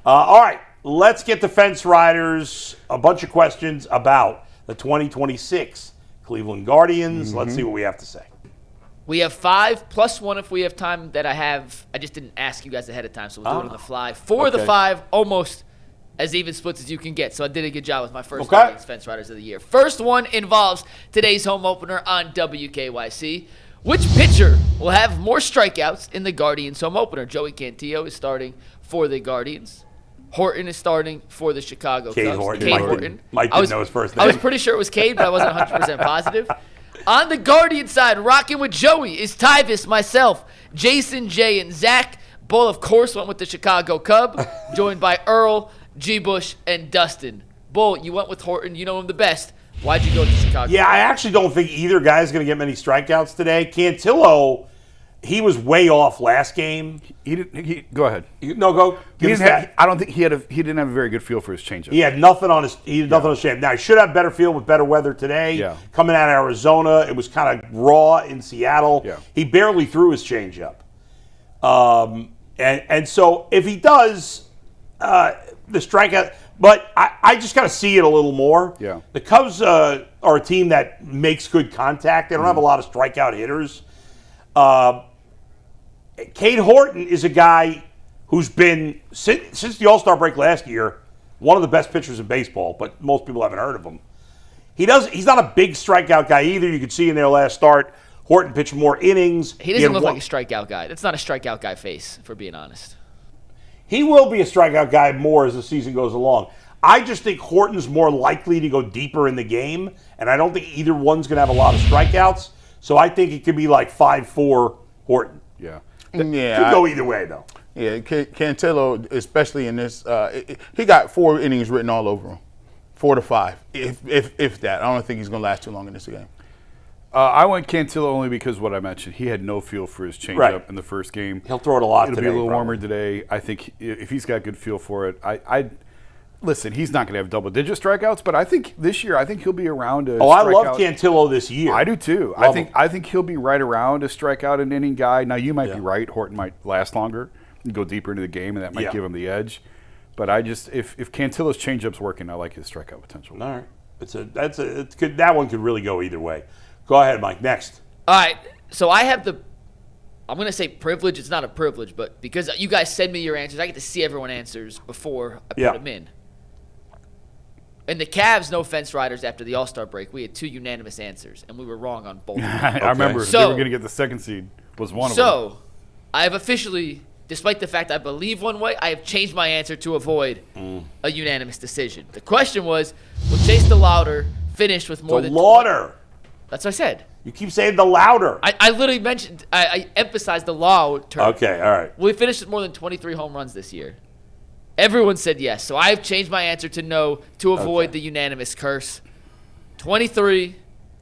All right, let's get the Fence Riders a bunch of questions about the 2026 Cleveland Guardians. Let's see what we have to say. We have 5 plus 1 if we have time that I have. I just didn't ask you guys ahead of time, so we'll do it on the fly. For the 5, almost as even splits as you can get. So I did a good job with my first Guardians Fence Riders of the year. First one involves today's home opener on WKYC. Which pitcher will have more strikeouts in the Guardians home opener? Joey Cantillo is starting for the Guardians. Horton is starting for the Chicago Cade Cubs. Horton. Cade Horton. Mike didn't know his first name. I was pretty sure it was Cade, but I wasn't 100% positive. On the Guardian side, rocking with Joey is Tyvis, myself, Jason, Jay, and Zach. Bull, of course, went with the Chicago Cub, joined by Earl, G. Bush, and Dustin. Bull, you went with Horton. You know him the best. Why'd you go with Chicago? Yeah, I actually don't think either guy is going to get many strikeouts today. Cantillo, he was way off last game. Go ahead. Go. I don't think he didn't have a very good feel for his changeup. He had nothing on his shape. Now, he should have better feel with better weather today. Yeah. Coming out of Arizona, it was kind of raw in Seattle. Yeah. He barely threw his changeup. And so if he does, the strikeout, but I just got to see it a little more. Yeah. The Cubs are a team that makes good contact. They don't have a lot of strikeout hitters. Cade Horton is a guy who's been, since the All-Star break last year, one of the best pitchers in baseball, but most people haven't heard of him. He's not a big strikeout guy either. You could see in their last start, Horton pitched more innings. He doesn't look like a strikeout guy. That's not a strikeout guy face, for being honest. He will be a strikeout guy more as the season goes along. I just think Horton's more likely to go deeper in the game, and I don't think either one's going to have a lot of strikeouts. So I think it could be like 5-4 Horton. Yeah. Could go either way, though. Yeah, Cantillo, especially in this, he got 4 innings written all over him, 4 to 5, if that. I don't think he's going to last too long in this game. I went Cantillo only because what I mentioned. He had no feel for his changeup in the first game. He'll throw it a lot It'll today. It'll be a little warmer today. I think if he's got good feel for it, listen, he's not going to have double-digit strikeouts, but I think this year, he'll be around a I love Cantillo this year. I do too. I think he'll be right around a strikeout and inning guy. Now, you might be right. Horton might last longer and go deeper into the game, and that might give him the edge. But if Cantillo's changeup's working, I like his strikeout potential. All right. That one could really go either way. Go ahead, Mike. Next. All right. So I have I'm going to say privilege. It's not a privilege, but because you guys send me your answers, I get to see everyone's answers before I put them in. And the Cavs, no Fence Riders after the All-Star break, we had 2 unanimous answers, and we were wrong on both of them. I remember they were going to get the second seed was one of them. So I have officially, despite the fact I believe one way, I have changed my answer to avoid a unanimous decision. The question was, will Chase DeLauter finish with more than DeLauter. That's what I said. You keep saying the louder. I literally mentioned, I emphasized the law term. Okay, all right. Will he finish with more than 23 home runs this year? Everyone said yes. So I've changed my answer to no to avoid the unanimous curse. 23.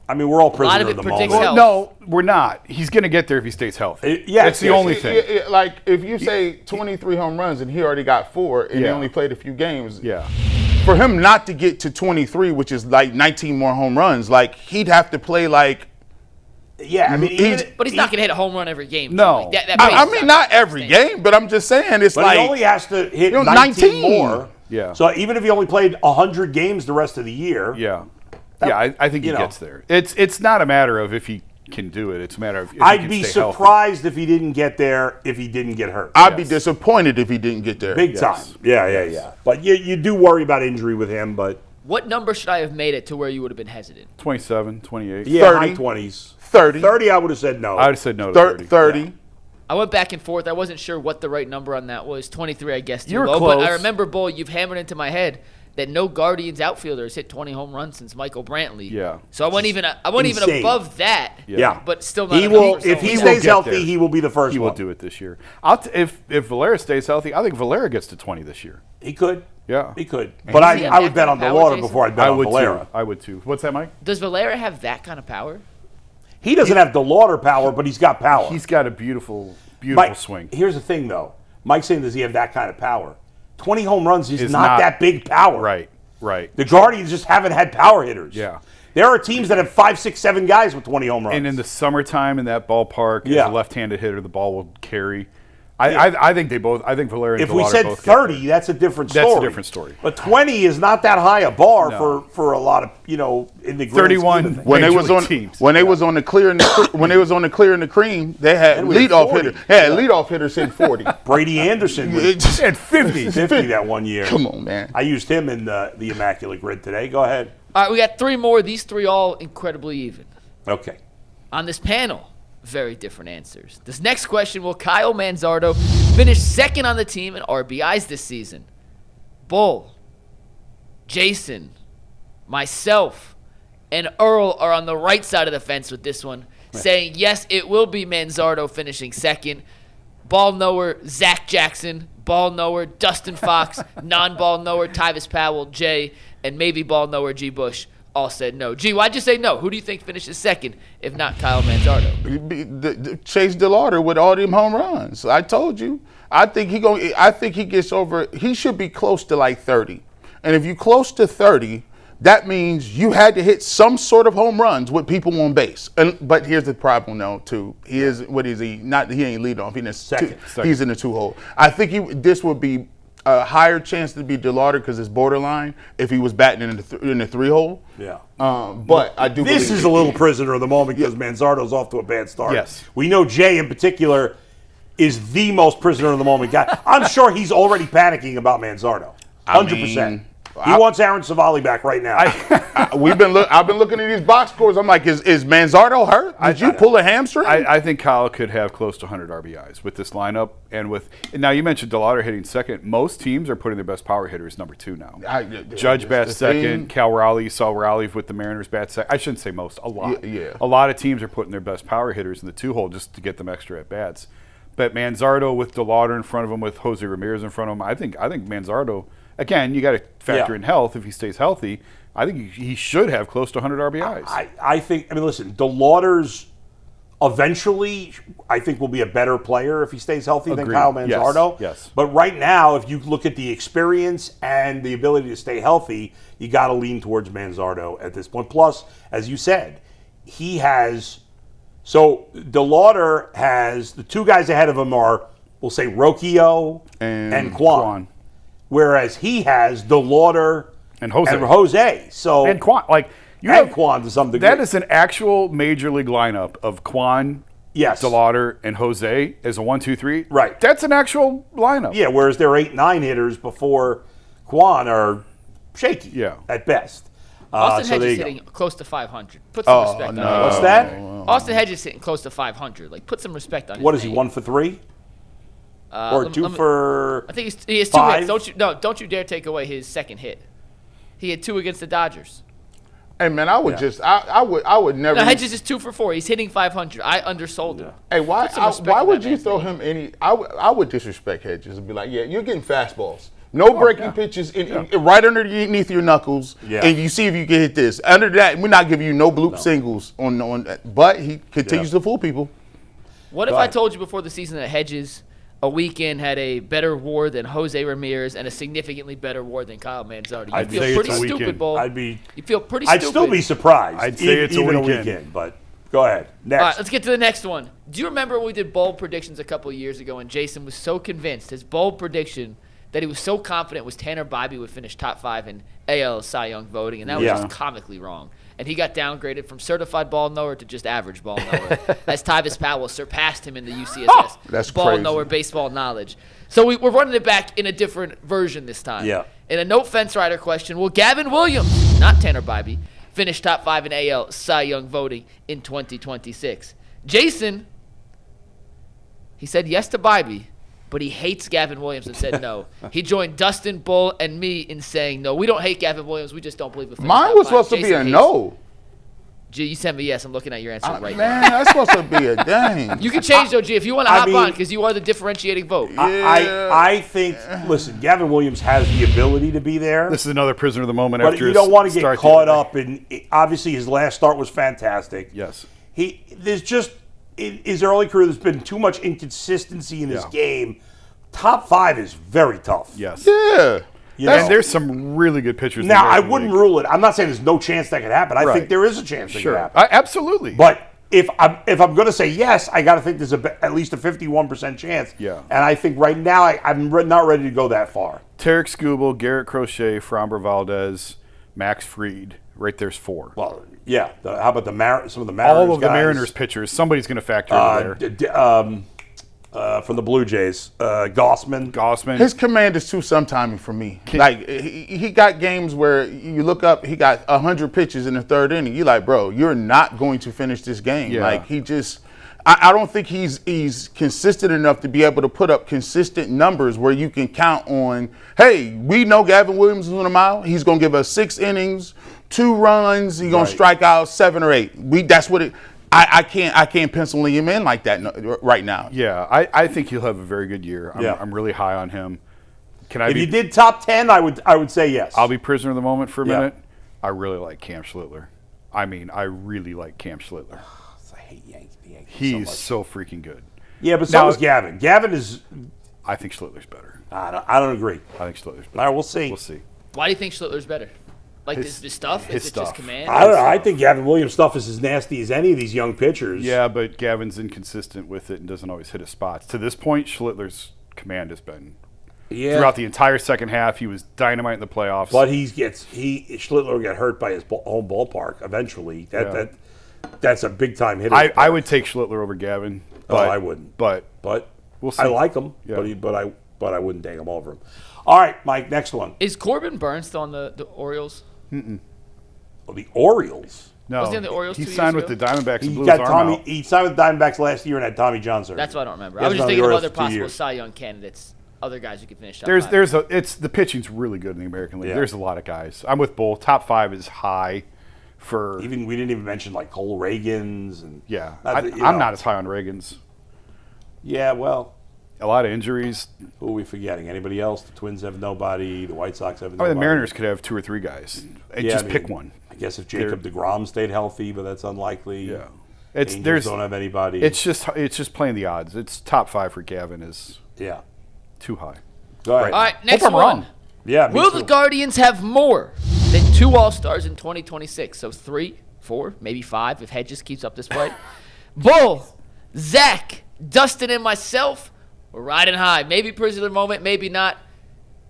I mean, we're all prisoners of the moment. Health. No, we're not. He's going to get there if he stays healthy. That's the only thing. Like, if you say 23 home runs and he already got 4 and he only played a few games. Yeah. For him not to get to 23, which is like 19 more home runs, like he'd have to play like. Yeah, I mean, but he's not going to hit a home run every game. No. Like I mean, not every game, but I'm just saying it's but like. he only has to hit 19 more. Yeah. So even if he only played 100 games the rest of the year. Yeah. I think he gets there. It's not a matter of if he can do it. It's a matter of if he I'd can be stay surprised healthy. if he didn't get there if he didn't get hurt. I'd be disappointed if he didn't get there. Big time. Yeah. But you do worry about injury with him, but. What number should I have made it to where you would have been hesitant? 27, 28. Yeah, 30. high 20s. 30. 30, I would have said no. I would have said no to 30. 30. Yeah. I went back and forth. I wasn't sure what the right number on that was. 23, I guess, too You were low. close. But I remember, Bull, you've hammered into my head that no Guardians outfielders hit 20 home runs since Michael Brantley. Yeah. So I went even above that. Yeah. But still not. He will. enough. If he He will stays get healthy, there. he will be the first He one. will do it this year. If Valera stays healthy, I think Valera gets to 20 this year. He could. Yeah. He could. But Does he have I that would bet on kind of power, DeLauter Jason? before I'd bet on Valera. I would too. What's that, Mike? Does Valera have that kind of power? He doesn't have DeLauter power, but he's got power. He's got a beautiful Mike, swing. Here's the thing, though. Mike's saying, does he have that kind of power? 20 home runs is not that big power. Right. The Guardians just haven't had power hitters. Yeah. There are teams that have 5, 6, 7 guys with 20 home runs. And in the summertime in that ballpark, as a left-handed hitter, the ball will carry. I think they both. I think Valera and If we DeLauter said both 30, that's a different story. That's a different story. But 20 is not that high a bar No. for a lot of, in the grand 31 scheme of things. When they Major was league on teams. when they was on the clear and the cream, they had And we had leadoff 40. hitter. Yeah, leadoff hitters hit 40. Brady Anderson was It's- and 50. 50 that one year. Come on, man. I used him in the Immaculate Grid today. Go ahead. All right, we got 3 more. These 3 all incredibly even. Okay. On this panel, very different answers. This next question, will Kyle Manzardo finish second on the team in RBIs this season? Bull, Jason, myself, and Earl are on the right side of the fence with this one, saying yes, it will be Manzardo finishing second. Ball knower, Zach Jackson. Ball knower, Dustin Fox. Non-ball knower, Tyvis Powell, Jay, and maybe ball knower, G. Bush all said no. G, why'd you say no? Who do you think finishes second, if not Kyle Manzardo? Chase DeLauter with all them home runs. I told you. I think he gets over. He should be close to like 30. And if you close to 30, that means you had to hit some sort of home runs with people on base. But here's the problem, though. Too. He is what is he? Not he ain't lead off. He's in the Second. He's in the 2-hole. I think this would be a higher chance to be DeLauter because it's borderline if he was batting in the 3-hole. Yeah. But I do. This believe is a little prisoner of the moment because Manzardo's off to a bad start. Yes. We know Jay in particular is the most prisoner of the moment guy. I'm sure he's already panicking about Manzardo. 100%. He wants Aaron Savali back right now. I've been looking at these box scores. I'm like, is Manzardo hurt? Did you pull a hamstring? I think Kyle could have close to 100 RBIs with this lineup, and now you mentioned DeLauter hitting second. Most teams are putting their best power hitters number 2 now. Judge bats second. Cal Raleigh, saw Raleigh with the Mariners bat second. I shouldn't say most, a lot. Yeah. A lot of teams are putting their best power hitters in the 2-hole just to get them extra at bats. But Manzardo with DeLauter in front of him, with Jose Ramirez in front of him, I think Manzardo. Again, you got to factor in health. If he stays healthy, I think he should have close to 100 RBIs. I think, listen, DeLauter's eventually, I think, will be a better player if he stays healthy than Agreed. Kyle Manzardo. Yes. But right now, if you look at the experience and the ability to stay healthy, you got to lean towards Manzardo at this point. Plus, as you said, he has. So DeLauter has the 2 guys ahead of him are, we'll say, Rocchio and Quan. Whereas he has DeLauter and Jose. So and Quan, Quan to some degree. That is an actual major league lineup of Quan, DeLauter, and Jose as a 1-2-3. Right. That's an actual lineup. Yeah, whereas their 8-9 hitters before Quan are shaky at best. Austin so Hedges hitting close to 500. Put some respect on him. What's that? Austin Hedges hitting close to 500. Like, put some respect on him. What is he, 1 for 3? Or 2 for I think he has 2 5? hits. Don't you dare take away his second hit. He had 2 against the Dodgers. Hey man, I would never. No, Hedges is 2 for 4. He's hitting 500. I undersold him. Hey, why on would that you man's throw name. him any? I would disrespect Hedges and be like, yeah, you're getting fastballs. No breaking pitches right underneath your knuckles, and you see if you can hit this. Under that, we're not giving you no bloop singles on. But he continues to fool people. What if I told you before the season that Hedges, a weekend, had a better WAR than Jose Ramirez and a significantly better WAR than Kyle Manzardo? I'd You say feel it's pretty a stupid, weekend. Bull. You feel pretty I'd stupid. still be surprised. I'd say it's a even weekend. But go ahead. Next. All right, let's get to the next one. Do you remember when we did bold predictions a couple of years ago and Jason was so convinced, his bold prediction, that he was so confident was Tanner Bybee would finish top 5 in AL Cy Young voting, and that was just comically wrong. And he got downgraded from certified ball knower to just average ball knower, as Tyvis Powell surpassed him in the UCSS That's ball crazy. knower baseball knowledge. So we're running it back in a different version this time. Yeah. In a no fence rider question, will Gavin Williams, not Tanner Bybee, finish top 5 in AL Cy Young voting in 2026? Jason, he said yes to Bybee, but he hates Gavin Williams and said no. He joined Dustin, Bull, and me in saying no. We don't hate Gavin Williams. We just don't believe it. Mine was supposed to be a no. G, you sent me yes. I'm looking at your answer right now. Man, that's supposed to be a dang. You can change though, G, if you want to hop on because you are the differentiating vote. I think, listen, Gavin Williams has the ability to be there. This is another prisoner of the moment But after you don't want to get start caught the- up in. Obviously, his last start was fantastic. Yes. There's just in his early career. There's been too much inconsistency in his game. Top 5 is very tough. Yes. Yeah. You know? And there's some really good pitchers. in the Now I American wouldn't League. rule it. I'm not saying there's no chance that could happen. I think there is a chance that could happen. Absolutely. But if I'm going to say yes, I got to think there's at least a 51% chance. Yeah. And I think right now I'm not ready to go that far. Tarek Skubal, Garrett Crochet, Framber Valdez, Max Fried. Right there's 4. Well, yeah. How about some of the Mariners All of the guys? Mariners pitchers. Somebody's going to factor in there. From the Blue Jays, Gossman. His command is too sometiming for me. Like he got games where you look up, he got 100 pitches in the 3rd inning. You're like, bro, you're not going to finish this game. Yeah. Like he just, I don't think he's consistent enough to be able to put up consistent numbers where you can count on. Hey, we know Gavin Williams is on a mile. He's going to give us 6 innings, 2 runs. He's going to strike out 7 or 8. That's what it. I can't pencil him in like that right now. Yeah, I think he'll have a very good year. I'm really high on him. If you did top 10, I would say yes. I'll be prisoner of the moment for a minute. I really like Cam Schlittler. I really like Cam Schlittler. I hate Yankees. He's so freaking good. Yeah, but so is Gavin. Gavin is. I think Schlittler's better. I don't agree. I think Schlittler's better. All right, we'll see. We'll see. Why do you think Schlittler's better? Like his stuff? His Is it stuff. just command? I don't know. I think Gavin Williams' stuff is as nasty as any of these young pitchers. Yeah, but Gavin's inconsistent with it and doesn't always hit his spots. To this point, Schlittler's command has been throughout the entire second half. He was dynamite in the playoffs. But Schlittler will get hurt by his home ballpark eventually. That's a big time hitter. I would take Schlittler over Gavin. But, I wouldn't. But we'll see. I like him. Yeah. But I wouldn't take him over him. All right, Mike. Next one. Is Corbin Burns still on the Orioles? Well, the Orioles. No, Was he on the Orioles he 2 signed years with ago? the Diamondbacks and He blew his got arm out. He signed with the Diamondbacks last year and had Tommy John surgery. That's what I don't remember. He I was just hasn't thinking been of on the other Orioles for 2 possible years. Cy Young candidates, other guys who could finish top There's 5. the pitching's really good in the American League. Yeah. There's a lot of guys. I'm with both. Top 5 is high for We didn't even mention like Cole Reagans and I'm not as high on Reagans. Yeah, well, A lot of injuries. who are we forgetting? Anybody else? The Twins have nobody. The White Sox have I nobody. mean, the Mariners could have 2 or 3 guys and just pick one. I guess if Jacob deGrom stayed healthy, but that's unlikely. Yeah, Angels don't have anybody. It's just playing the odds. It's top 5 for Gavin is too high. Go ahead. All right, next Hope I'm one. wrong. Yeah. me Will too. the Guardians have more than 2 All-Stars in 2026? So 3, 4, maybe 5 if Hedges keeps up this play. Bull, Zach, Dustin, and myself, we're riding high. Maybe prisoner moment, maybe not.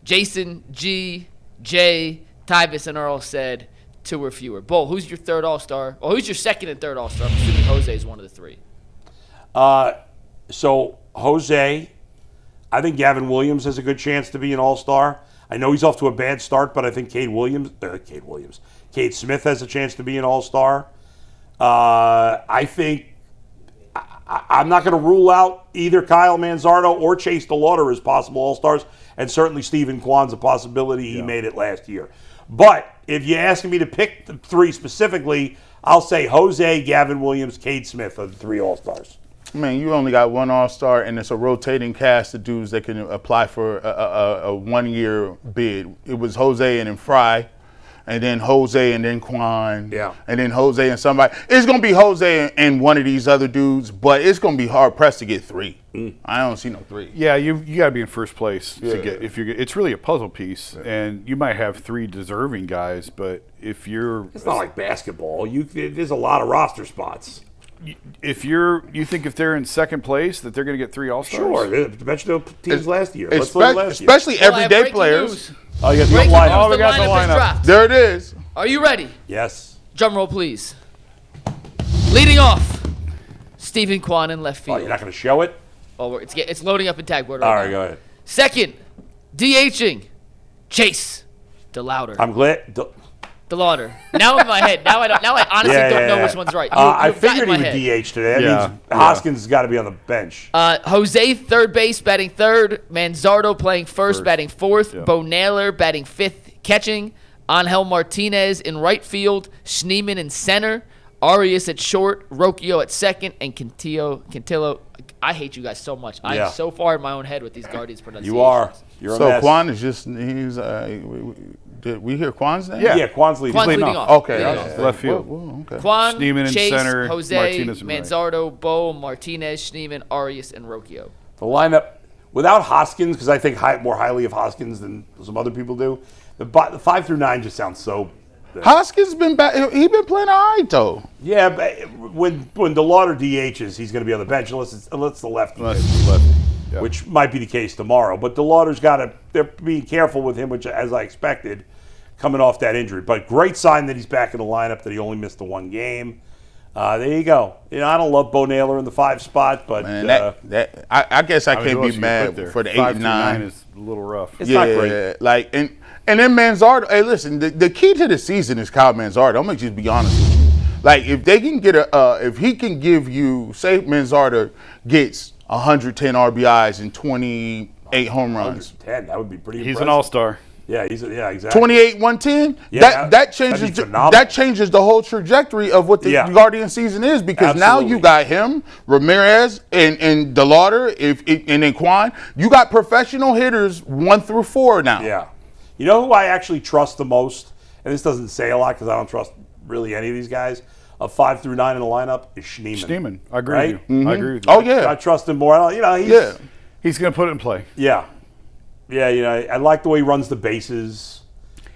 Jason, G, Jay, Tyvis, and Earl said 2 or fewer. Bull, who's your 3rd All-Star? Or who's your 2nd and 3rd All-Star? I'm assuming Jose is one of the 3. So Jose, I think Gavin Williams has a good chance to be an All-Star. I know he's off to a bad start, but I think Cade Smith has a chance to be an All-Star. I think I'm not going to rule out either Kyle Manzardo or Chase DeLauter as possible All-Stars, and certainly Stephen Kwan's a possibility. He made it last year. But if you ask me to pick the 3 specifically, I'll say Jose, Gavin Williams, Cade Smith are the 3 All-Stars. Man, you only got 1 All-Star, and it's a rotating cast of dudes that can apply for a 1-year bid. It was Jose and then Fry, and then Jose and then Quan, and then Jose and somebody. It's going to be Jose and one of these other dudes, but it's going to be hard-pressed to get 3. I don't see no 3. Yeah, you got to be in first place to get. If you're, it's really a puzzle piece, and you might have 3 deserving guys, but if you're, It's not like basketball. There's a lot of roster spots. if you think if they're in second place that they're going to get 3 All-Stars? Sure, they mentioned the teams last year. Let's look at last year. Especially everyday players. Oh, you got the Breaking lineup. news, we got the lineup is lineup. dropped. There it is. Are you ready? Yes. Drum roll, please. Leading off, Stephen Kwan in left Oh, field. you're not going to show it? Oh, it's loading up in tag board All right right, now. go ahead. Second, DHing, Chase DeLauter. I'm glad. DeLauter. Now in my head. Now I honestly don't know which one's right. I You've got figured in he my would head. DH today. That Yeah, means Hoskins has got to be on the bench. Jose, third base, batting third. Manzardo playing first, batting fourth. Yeah. Bo Naylor batting fifth, catching. Angel Martinez in right field. Schneeman in center. Arias at short. Rocchio at second. And Cantillo. I hate you guys so much. I'm so far in my own head with these Guardians pronunciations. You are. You're a So mess. Quan is just, did we hear Quan's name? Yeah, Quan's leading. Quan's leading leading off. off. Okay. Leading I was off. like, Left field. whoa, okay. Quan, Schneeman in Chase, center, Jose, Martinez in right. Manzardo, Bo, Martinez, Schneeman, Arias, and Rocchio. The lineup, without Hoskins, because I think more highly of Hoskins than some other people do, the 5 through 9 just sounds so Hoskins been back. He been playing all right though. Yeah, but when DeLauter DHs, he's going to be on the bench unless the lefty, Yeah. which might be the case tomorrow. But DeLauter's got to. They're being careful with him, which as I expected, coming off that injury. But great sign that he's back in the lineup. That he only missed the one game. There you go. I don't love Bo Naylor in the 5 spot, but Man, I guess I can't be mad for the 8 and 9. Is a little rough. It's not great. Like and then Manzardo. Hey, listen, the key to the season is Kyle Manzardo. I'm gonna just be honest with you. Like if they can get if he can give you, say Manzardo gets 110 RBIs and 28 home runs. 10, that would be pretty. He's impressive. an all-star. Yeah, exactly. 28, 110. Yeah, that changes. that'd be phenomenal. That changes the whole trajectory of what the Guardian season is because now Absolutely. you got him, Ramirez, and DeLauter, and then Quan. You got professional hitters 1 through 4 now. Yeah. You know who I actually trust the most, and this doesn't say a lot because I don't trust really any of these guys. Of 5 through 9 in the lineup is Schneemann. Schneemann. I agree Right? with you. Mm-hmm. I agree with you. Oh yeah. I trust him more. He's going to put it in play. Yeah. I like the way he runs the bases.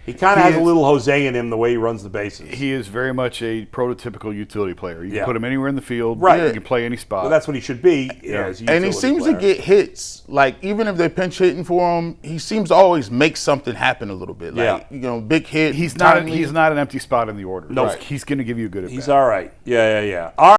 He kind of has a little Jose in him the way he runs the bases. He is very much a prototypical utility player. You can Yeah. put him anywhere in the field. Right. You can play any spot. Well, that's what he should be. As a And he utility seems player. to get hits. Like even if they're pinch hitting for him, he seems to always make something happen a little bit. Like big hit. He's not timely. an empty spot in the order. No. He's going to give you a good at bat. He's all right. Yeah. All right.